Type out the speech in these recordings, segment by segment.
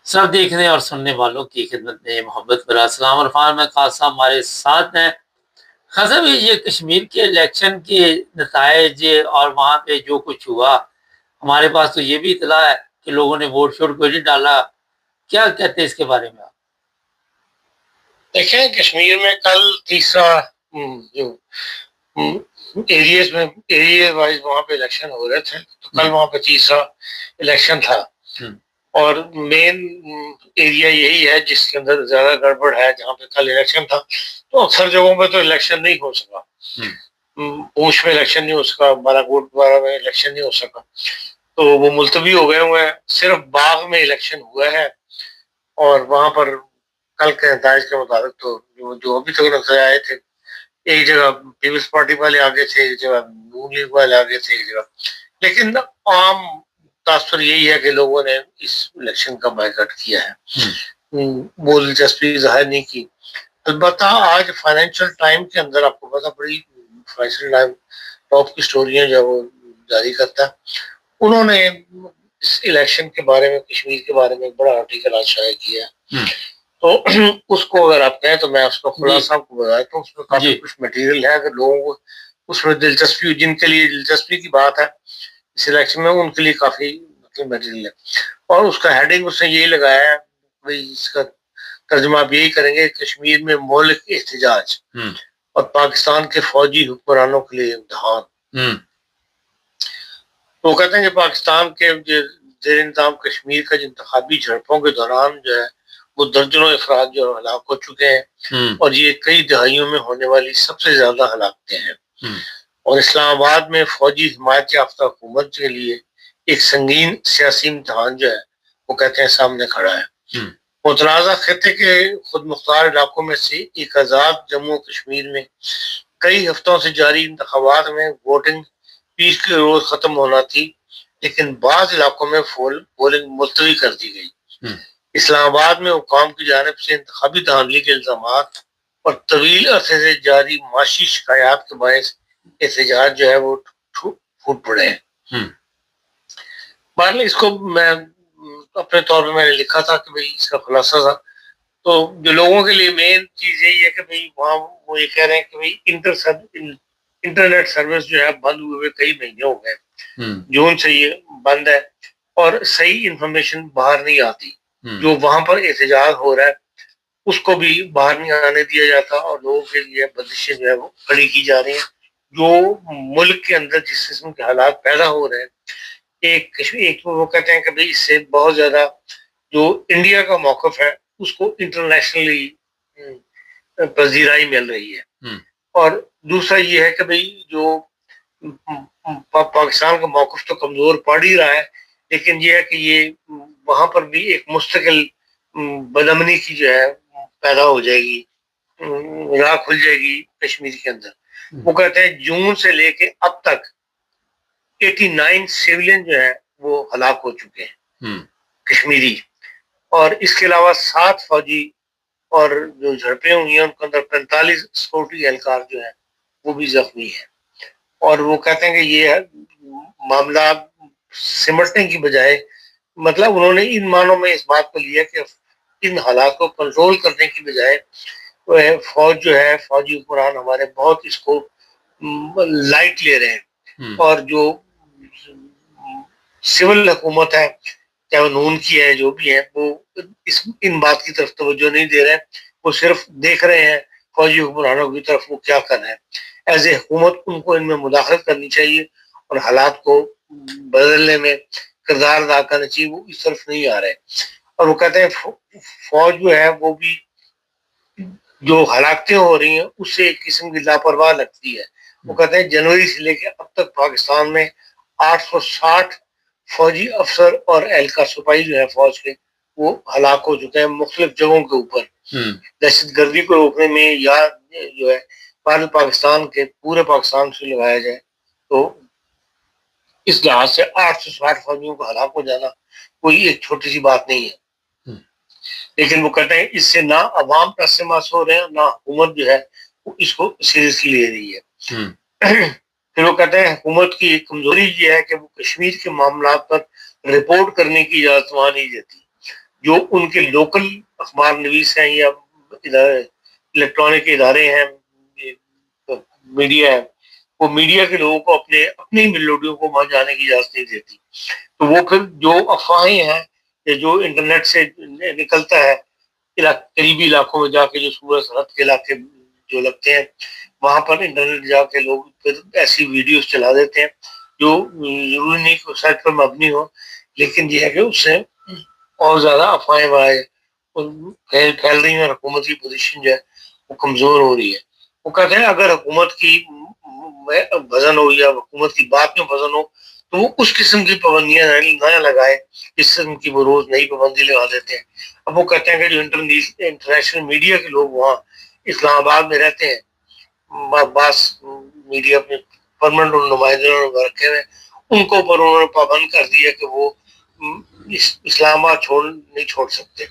سب دیکھنے اور سننے والوں کی خدمت میں محبت برا السلام عرفان میں خاص صاحب ہمارے ساتھ ہیں. خاص صاحب یہ کشمیر کے الیکشن کے نتائج اور وہاں پہ جو کچھ ہوا، ہمارے پاس تو یہ بھی اطلاع ہے کہ لوگوں نے ووٹ شوٹ کوئی نہیں ڈالا. کیا کہتے ہیں اس کے بارے میں آپ؟ دیکھیں کشمیر میں کل تیسرا جو ایریا وائز وہاں پہ الیکشن ہو رہے تھے، تو کل وہاں پہ تیسرا الیکشن تھا، اور مین ایریا یہی ہے جس کے اندر زیادہ گڑبڑ ہے. جہاں پہ کل الیکشن تھا تو اکثر جگہوں پہ تو الیکشن نہیں ہو سکا. پونچھ میں الیکشن نہیں ہو سکا، بالاکوٹ بارہ میں الیکشن نہیں ہو سکا، تو وہ ملتوی ہو گئے ہوئے ہیں. صرف باغ میں الیکشن ہوا ہے، اور وہاں پر کل کے نتائج کے مطابق تو جو ابھی تک نتائج آئے تھے، ایک جگہ پیپلز پارٹی والے آگے تھے، ایک جگہ نون لیگ والے آگے تھے، ایک جگہ. لیکن عام تاثر یہی ہے کہ لوگوں نے اس الیکشن کا بائیکاٹ کیا ہے، وہ دلچسپی ظاہر نہیں کی. البتہ آج فائنینشیل ٹائم کے اندر آپ کو پتا بڑی فائنینشیل ٹائم ٹاپ کی اسٹوریاں جو وہ جاری کرتا ہے، انہوں نے اس الیکشن کے بارے میں، کشمیر کے بارے میں ایک بڑا آرٹیکل آج شائع کیا ہے. تو اس کو اگر آپ کہیں تو میں اس کا خلاصہ آپ کو بتاتا ہوں. اس میں کافی کچھ مٹیریل ہے، اگر لوگوں کو اس میں دلچسپی، جن کے لیے دلچسپی کی بات ہے اس الیکشن میں، ان کے لیے کافی مٹیریل ہے. اور اس کا ہیڈنگ اس نے یہی لگایا ہے، بھائی اس کا ترجمہ آپ یہی کریں گے: کشمیر میں مولک احتجاج اور پاکستان کے فوجی حکمرانوں کے لیے امتحان. وہ کہتے ہیں کہ پاکستان کے زیر انتظام کشمیر کا انتخابی جھڑپوں کے دوران جو ہے وہ درجنوں افراد جو ہلاک ہو چکے ہیں، اور یہ کئی دہائیوں میں ہونے والی سب سے زیادہ ہلاکتیں ہیں. اور اسلام آباد میں فوجی حمایت یافتہ حکومت کے لیے ایک سنگین سیاسی امتحان جو ہے وہ کہتے ہیں سامنے کھڑا ہے. متنازع خطے کے خود مختار علاقوں میں سے ایک آزاد جموں و کشمیر میں کئی ہفتوں سے جاری انتخابات میں ووٹنگ 20 کے روز ختم ہونا تھی، لیکن بعض علاقوں میں پولنگ ملتوی کر دی گئی. اسلام آباد میں حکام کی جانب سے انتخابی دھاندلی کے الزامات اور طویل عرصے سے جاری معاشی شکایات کے باعث احتجاج جو ہے وہ پھوٹ پڑے ہیں. بہرحال اس کو میں اپنے طور پہ میں نے لکھا تھا کہ بھئی اس کا خلاصہ تھا. تو جو لوگوں کے لیے مین چیز یہی ہے کہ بھئی وہاں وہ یہ کہہ رہے ہیں کہ بھئی انٹرنیٹ سروس جو ہے بند ہوئے کئی مہینے ہو گئے، جون سے یہ بند ہے، اور صحیح انفارمیشن باہر نہیں آتی. جو وہاں پر احتجاج ہو رہا ہے اس کو بھی باہر نہیں آنے دیا جاتا، اور لوگوں کے لیے بندشیں جو ہے وہ کھڑی کی جا رہی ہیں. جو ملک کے اندر جس قسم کے حالات پیدا ہو رہے ہیں، ایک وہ کہتے ہیں کہ بھئی اس سے بہت زیادہ جو انڈیا کا موقف ہے اس کو انٹرنیشنلی پذیرائی مل رہی ہے. اور دوسرا یہ ہے کہ بھئی جو پاکستان کا موقف تو کمزور پڑ ہی رہا ہے، لیکن یہ ہے کہ یہ وہاں پر بھی ایک مستقل بدامنی کی جو ہے پیدا ہو جائے گی، راہ کھل جائے گی کشمیر کے اندر. وہ کہتے ہیں جون سے لے کے اب تک 89 سیولین جو ہے وہ ہلاک ہو چکے ہیں کشمیری، اور اس کے علاوہ 7 فوجی اور جو جھڑپیں ہوئی ہیں ان کے اندر 45 سیکورٹی اہلکار جو ہیں وہ بھی زخمی ہیں. اور وہ کہتے ہیں کہ یہ معاملات سمٹنے کی بجائے، مطلب انہوں نے ان معنوں میں اس بات کو لیا کہ ان حالات کو کنٹرول کرنے کی بجائے فوج جو ہے، فوجی حکمران ہمارے بہت اس کو لائٹ لے رہے ہیں، اور جو سول حکومت ہے چاہے وہ نون کی ہے جو بھی ہے، وہ ان بات کی طرف توجہ نہیں دے رہے ہیں. وہ صرف دیکھ رہے ہیں فوجی حکمرانوں کی طرف وہ کیا کر رہے ہیں. ایز اے حکومت ان کو ان میں مداخلت کرنی چاہیے اور حالات کو بدلنے میں کردار ادا کرنا چاہیے. وہ اس طرف نہیں آ رہے، اور وہ کہتے ہیں فوج جو ہے وہ بھی جو ہلاکتیں ہو رہی ہیں اس سے ایک قسم کی لاپرواہ لگتی ہے. وہ کہتے ہیں جنوری سے لے کے اب تک پاکستان میں 860 فوجی افسر اور اہلکار سپاہی جو ہے فوج کے وہ ہلاک ہو چکے ہیں مختلف جگہوں کے اوپر دہشت گردی کو روکنے میں، یا جو ہے پاکستان کے پورے پاکستان سے لگایا جائے تو اس لحاظ سے 860 فوجیوں کا ہلاک ہو جانا کوئی ایک چھوٹی سی بات نہیں ہے. لیکن وہ کہتے ہیں اس سے نہ عوام پیسے ماس ہو رہے ہیں، نہ حکومت جو ہے وہ اس کو سیریسلی لے رہی ہے. پھر وہ کہتے ہیں حکومت کی ایک کمزوری یہ ہے کہ وہ کشمیر کے معاملات پر رپورٹ کرنے کی اجازت وہاں نہیں دیتی. جو ان کے لوکل اخبار نویس ہیں یا الیکٹرانک ادارے ہیں، میڈیا ہے، وہ میڈیا کے لوگوں کو اپنی میلوڈیوں کو وہاں جانے کی اجازت نہیں دیتی. تو وہ پھر جو افواہیں ہیں یا جو انٹرنیٹ سے نکلتا ہے قریبی علاقوں میں جا کے، جو صوبہ سرحد کے علاقے جو لگتے ہیں، وہاں پر انٹرنیٹ جا کے لوگ پھر ایسی ویڈیوز چلا دیتے ہیں جو ضروری نہیں کہ سائٹ پر مبنی ہو، لیکن یہ ہے کہ اس سے اور زیادہ افواہیں پھیل رہی ہیں اور حکومت کی پوزیشن جو ہے وہ کمزور ہو رہی ہے. وہ کہتے ہیں اگر حکومت کی وزن ہو یا حکومت کی بات میں وزن ہو تو وہ اس قسم کی پابندیاں نہ لگائے جس قسم کی وہ روز نئی پابندی لگا دیتے ہیں. اب وہ کہتے ہیں کہ جو انٹرنیشنل میڈیا کے لوگ وہاں اسلام آباد میں رہتے ہیں، بعض میڈیا میں پرماننٹ نمائندے رکھے ہوئے، ان کو پر انہوں نے پابند کر دیا کہ وہ اسلام آباد نہیں چھوڑ سکتے،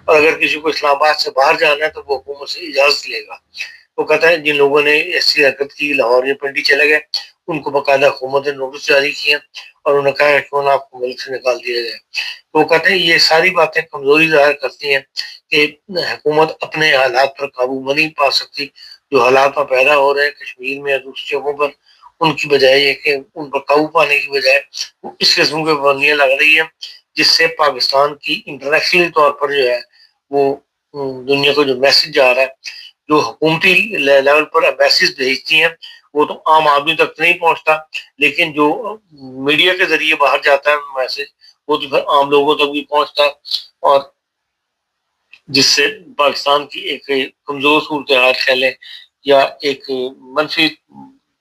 اور اگر کسی کو اسلام آباد سے باہر جانا ہے تو وہ حکومت سے اجازت لے گا. وہ کہتا ہے جن لوگوں نے ایسی حرکت کی لاہور یا پنڈی چلے گئے، ان کو باقاعدہ حکومت نے نوٹس جاری کیے اور انہوں نے کہا کہ کیوں نہ آپ کو ملک سے نکال دیا جائے. تو وہ کہتے ہیں یہ ساری باتیں کمزوری ظاہر کرتی ہیں کہ حکومت اپنے حالات پر قابو نہیں پا سکتی. جو حالات میں پیدا ہو رہے ہیں کشمیر میں یا دوسری جگہوں پر، ان کی بجائے یہ کہ ان پر قابو پانے کی بجائے اس قسم کے پابندیاں لگ رہی ہیں جس سے پاکستان کی انٹرنیشنل طور پر جو ہے وہ دنیا کو جو میسج جا رہا ہے، جو حکومتی لیول پر ایمبیسیز بھیجتی ہیں وہ تو عام آدمی تک نہیں پہنچتا، لیکن جو میڈیا کے ذریعے باہر جاتا ہے میسج وہ تو پھر عام لوگوں تک بھی پہنچتا، اور جس سے پاکستان کی ایک کمزور صورتحال کہہ لیں یا ایک منفی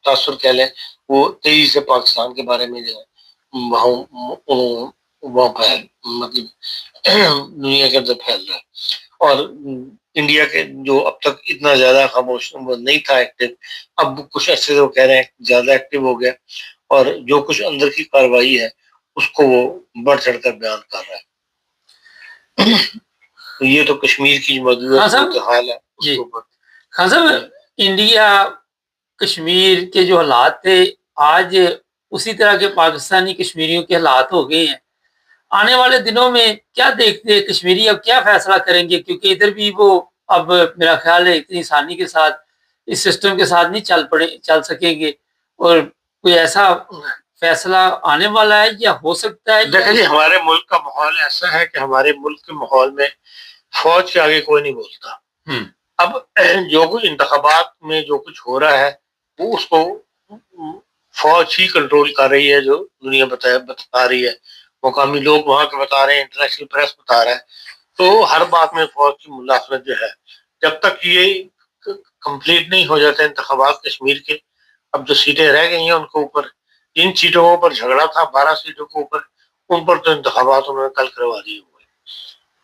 تاثر کہہ لیں، وہ تیزی سے پاکستان کے بارے میں جو ہے وہاں مطلب دنیا کے اندر پھیل رہا ہے. اور انڈیا کے جو اب تک اتنا زیادہ خاموش نہیں تھا ایکٹیو، اب کچھ عرصے سے وہ کہہ رہے ہیں زیادہ ایکٹیو ہو گیا، اور جو کچھ اندر کی کارروائی ہے اس کو وہ بڑھ چڑھ کر بیان کر رہا ہے. یہ تو کشمیر کی موجودہ صورتحال ہے. جی خان صاحب، انڈیا کشمیر کے جو حالات تھے آج اسی طرح کے پاکستانی کشمیریوں کے حالات ہو گئے ہیں. آنے والے دنوں میں کیا دیکھتے ہیں کشمیری اب کیا فیصلہ کریں گے؟ کیونکہ ادھر بھی وہ اب میرا خیال ہے اتنی آسانی کے ساتھ اس سسٹم کے ساتھ نہیں چل سکیں گے، اور کوئی ایسا فیصلہ آنے والا ہے یا ہو سکتا ہے؟ دیکھیں جی، ہمارے ملک کا ماحول ایسا ہے کہ ہمارے ملک کے ماحول میں فوج کے آگے کوئی نہیں بولتا. اب جو کچھ انتخابات میں جو کچھ ہو رہا ہے وہ اس کو فوج ہی کنٹرول کر رہی ہے، جو دنیا بتا رہی ہے، مقامی لوگ وہاں کے بتا رہے ہیں، انٹرنیشنل پریس بتا رہا ہے. تو ہر بات میں فوج کی مداخلت جو ہے، جب تک یہ کمپلیٹ نہیں ہو جاتے انتخابات کشمیر کے، اب جو سیٹیں رہ گئی ہیں ان کے اوپر، جن سیٹوں پر جھگڑا تھا 12 سیٹوں کے اوپر، ان پر تو انتخابات انہوں نے کل کروا دیے ہوئے.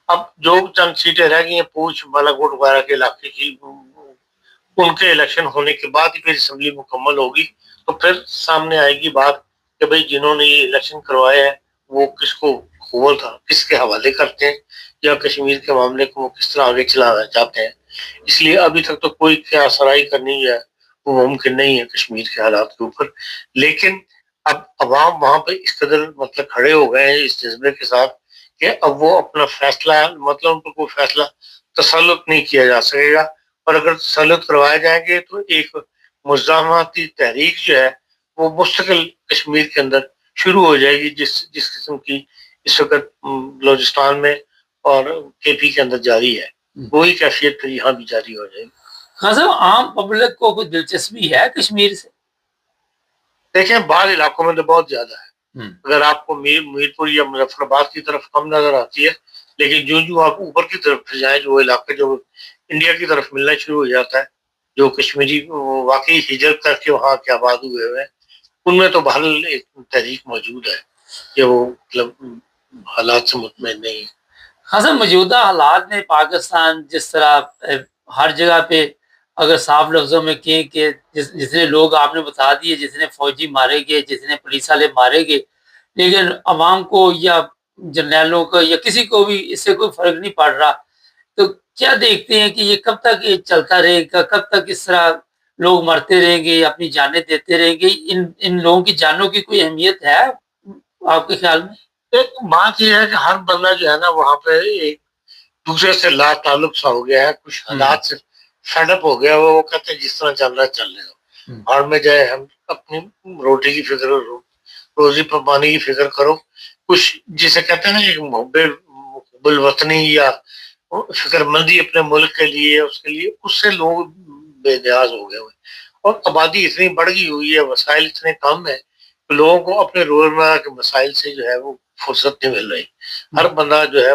اب جو چند سیٹیں رہ گئی ہیں پوچھ بالا کوٹ وغیرہ کے علاقے کی، ان کے الیکشن ہونے کے بعد ہی پھر اسمبلی مکمل ہوگی، تو پھر سامنے آئے گی بات کہ بھئی جنہوں نے یہ الیکشن کروائے ہیں وہ کس کو حکومت کس کے حوالے کرتے ہیں، یا کشمیر کے معاملے کو وہ کس طرح آگے چلانا چاہتے ہیں. اس لیے ابھی تک تو کوئی کیا سرائی کرنی ہے وہ ممکن نہیں ہے کشمیر کے حالات کے اوپر. لیکن اب عوام وہاں پہ اس قدر مطلب کھڑے ہو گئے ہیں اس جذبے کے ساتھ کہ اب وہ اپنا فیصلہ مطلب ان پر کوئی فیصلہ تسلط نہیں کیا جا سکے گا، اور اگر تسلط کروائے جائیں گے تو ایک مزاحمتی تحریک جو ہے وہ مستقل کشمیر کے اندر شروع ہو جائے گی، جس قسم کی اس وقت بلوچستان میں اور کے پی کے اندر جاری ہے، وہی کیفیت پھر یہاں بھی جاری ہو جائے گی. ہاں صاحب، عام پبلک کو کوئی دلچسپی ہے کشمیر سے؟ دیکھیں بعض علاقوں میں تو بہت زیادہ ہے. اگر آپ کو میرپور یا مظفر آباد کی طرف کم نظر آتی ہے، لیکن جو آپ اوپر کی طرف جائیں، جو علاقے جو انڈیا کی طرف ملنا شروع ہو جاتا ہے، جو کشمیری واقعی ہجرت کر کے وہاں کے آباد ہوئے ہوئے ہیں، ان میں تو بہرحال ایک تحریک موجود ہے کہ وہ مطلب حالات سے مطمئن نہیں ہے. ہاں سر، موجودہ حالات میں پاکستان جس طرح ہر جگہ پہ اگر صاف لفظوں میں کہیں کہ جتنے لوگ آپ نے بتا دیے، جتنے فوجی مارے گئے، جتنے پولیس والے مارے گئے، لیکن عوام کو یا جرنیلوں کو یا کسی کو بھی اس سے کوئی فرق نہیں پڑ رہا. تو کیا دیکھتے ہیں کہ یہ کب تک یہ چلتا رہے گا؟ کب تک اس طرح لوگ مرتے رہیں گے، اپنی جانیں دیتے رہیں گے؟ ان لوگوں کی جانوں کی کوئی اہمیت ہے آپ کے خیال میں؟ ایک بات یہ ہے کہ ہر بندہ جو ہے نا وہاں پہ ایک دوسرے سے لا تعلق سا ہو گیا ہے، کچھ حالات سے فیڈ اپ ہو گیا، وہ کہتے ہیں جس طرح چل رہا ہے چل رہے ہو، اور میں جائے ہم اپنی روٹی کی فکر، روزی پانی کی فکر کرو، کچھ جسے کہتے ہیں نا ایک محب الوطنی یا فکر مندی اپنے ملک کے لیے، اس کے لیے، اس سے لوگ بے نیاز ہو گئے ہوئے، اور آبادی اتنی بڑھ گئی ہوئی ہے، وسائل اتنے کم ہے، لوگوں کو اپنے روزمرہ کے مسائل سے جو ہے وہ فرصت نہیں مل رہی۔ ہر بندہ جو ہے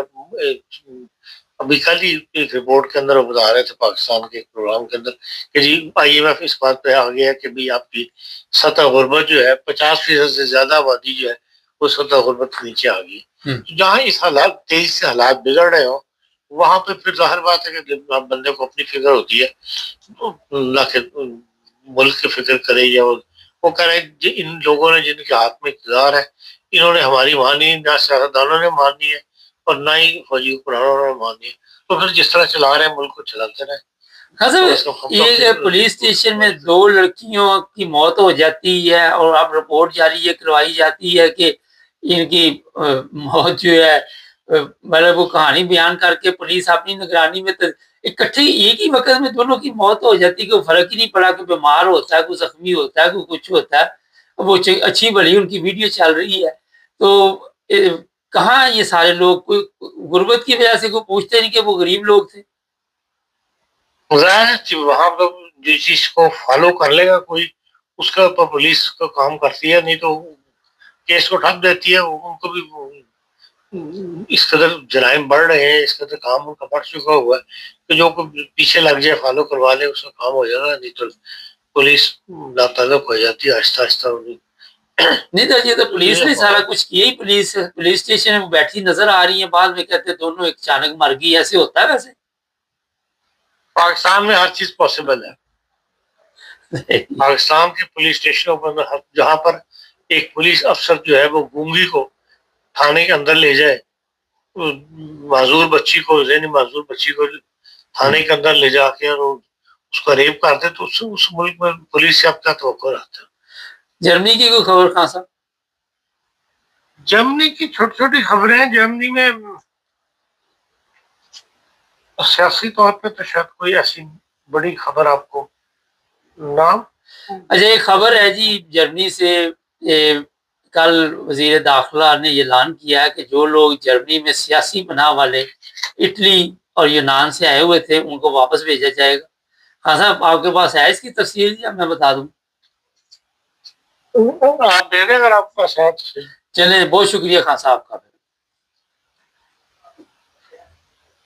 ابھی کل ہی ایک رپورٹ کے اندر وہ بتا رہے تھے پاکستان کے ایک پروگرام کے اندر کہ جی IMF اس بات پہ آ گیا ہے کہ بھی آپ کی سطح غربت جو ہے 50% سے زیادہ آبادی جو ہے وہ سطح غربت کے نیچے آ گئی۔ جہاں اس حالات تیزی سے حالات بگڑ رہے ہوں وہاں پہ پھر ظاہر بات ہے کہ بندے کو اپنی فکر ہوتی ہے، اللہ کے ملک کی فکر کرے، یا وہ کہہ رہے ہیں ان لوگوں نے جن کے ہاتھ میں اقتدار ہے انہوں نے ہماری مانی، نہ سیاستدانوں نے مانی ہے اور نہ ہی فوجی حکمرانوں نے مانی ہے، تو پھر جس طرح چلا رہے ہیں ملک کو چلاتے رہے۔ یہ پولیس اسٹیشن میں 2 لڑکیوں کی موت ہو جاتی ہے اور اب رپورٹ جاری یہ کروائی جاتی ہے کہ ان کی موت جو ہے مطلب وہ کہانی بیان کر کے پولیس اپنی نگرانی میں اکٹھے ایک ہی وقت میں دونوں کی موت ہو جاتی ہے، کوئی فرق ہی نہیں پڑا، کوئی بیمار ہوتا ہے، کوئی زخمی ہوتا ہے، کوئی کچھ ہوتا ہے، وہ اچھی بڑی ان کی ویڈیو چل رہی ہے۔ تو کہاں یہ سارے لوگ، کوئی غربت کی وجہ سے کوئی پوچھتے نہیں کہ وہ غریب لوگ تھے؟ ظاہر ہے وہاں پہ جس چیز کو فالو کر لے گا کوئی اس کا اوپر پولیس کا کام کرتی ہے، نہیں تو کیس کو ٹھپ دیتی ہے۔ ان کو بھی اس قدر جرائم بڑھ رہے ہیں، اس قدر کام ان کا بڑھ چکا ہوا ہے کہ جو پیچھے لگ جائے فالو کروا لے اس کا کام ہو جائے گا، نہیں تو پولیس لاطلب ہو جاتی ہے آہستہ آہستہ۔ نہیں تو یہ تو پولیس نے سارا کچھ کیا ہی، پولیس اسٹیشن میں بیٹھی نظر آ رہی ہے، بعد میں کہتے دونوں ایک اچانک مر گئی، ایسے ہوتا ہے؟ ویسے پاکستان میں ہر چیز پاسبل ہے۔ پاکستان کے پولیس اسٹیشنوں پر جہاں پر ایک پولیس افسر جو ہے وہ گونگی کو تھانے کے اندر لے جائے، معذور بچی کو، ذہنی معذور بچی کو تھانے کے اندر لے جا کے اور اس کو ریپ کرتے، تو اس ملک میں پولیس سے اب کیا توقع رہتا ہے؟ جرمنی کی کوئی خبر خان صاحب؟ جرمنی کی چھوٹی چھوٹی خبریں ہیں۔ جرمنی میں سیاسی طور پہ تو شاید کوئی ایسی بڑی خبر آپ کو نام۔ اچھا ایک خبر ہے جی جرمنی سے، کل وزیر داخلہ نے اعلان کیا ہے کہ جو لوگ جرمنی میں سیاسی پناہ والے اٹلی اور یونان سے آئے ہوئے تھے ان کو واپس بھیجا جائے گا۔ ہاں صاحب آپ کے پاس ہے اس کی تفصیل یا میں بتا دوں؟ آپ دے دیں اگر آپ کے پاس ہے۔ چلیں بہت شکریہ خان صاحب کا۔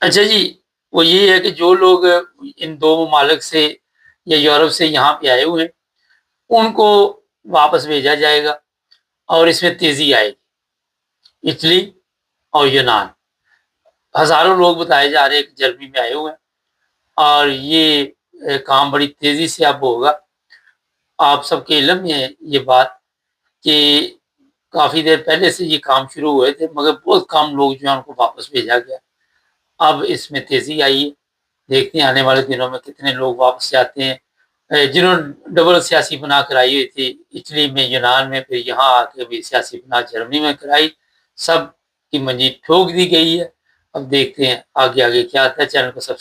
اچھا جی وہ یہ ہے کہ جو لوگ ان 2 ممالک سے یا یورپ سے یہاں پہ آئے ہوئے ہیں ان کو واپس بھیجا جائے گا، اور اس میں تیزی آئے گی۔ اٹلی اور یونان ہزاروں لوگ بتائے جا رہے ہیں کہ جرمنی میں آئے ہوئے ہیں، اور یہ کام بڑی تیزی سے اب ہوگا۔ آپ سب کے علم میں ہے یہ بات کہ کافی دیر پہلے سے یہ کام شروع ہوئے تھے مگر بہت کم لوگ جو ہیں ان کو واپس بھیجا گیا۔ اب اس میں تیزی آئی ہے، دیکھتے ہیں آنے والے دنوں میں کتنے لوگ واپس جاتے ہیں۔ جنہوں نے ڈبل سیاسی پناہ کرائی ہوئی تھی اٹلی میں، یونان میں، پھر یہاں آ کے بھی سیاسی پناہ جرمنی میں کرائی، سب کی منجی ٹھوک دی گئی ہے۔ اب دیکھتے ہیں آگے آگے کیا آتا ہے۔ چینل کو سبسکرائب